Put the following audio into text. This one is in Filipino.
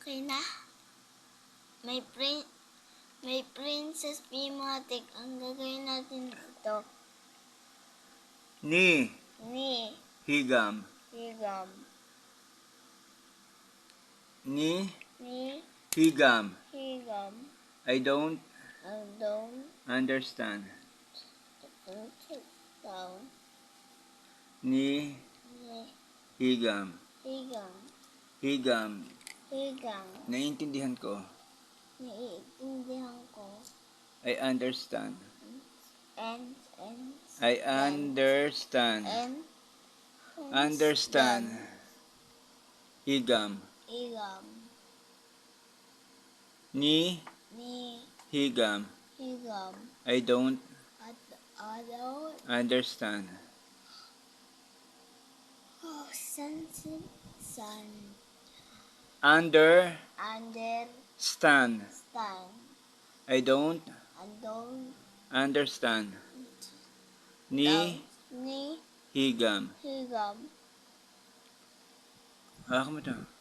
Okay na. May princess pneumatic. Ang gagawin natin dito. Ni. Ni. Higam. Higam. Ni. Ni. Higam. Higam. I don't understand. Down. Ni. Ni. Higam. Higam. Higam. Higam. Naiintindihan ko. Naiintindihan ko. I understand. And. I understand. Understand. Higam. Higam. Ni. Ni. Higam. Higam. I don't understand. understand. Oh, Sun. Understand. Stand. I don't Don't. understand. Ni. Ni. Higam. Higam. Hawak mo to.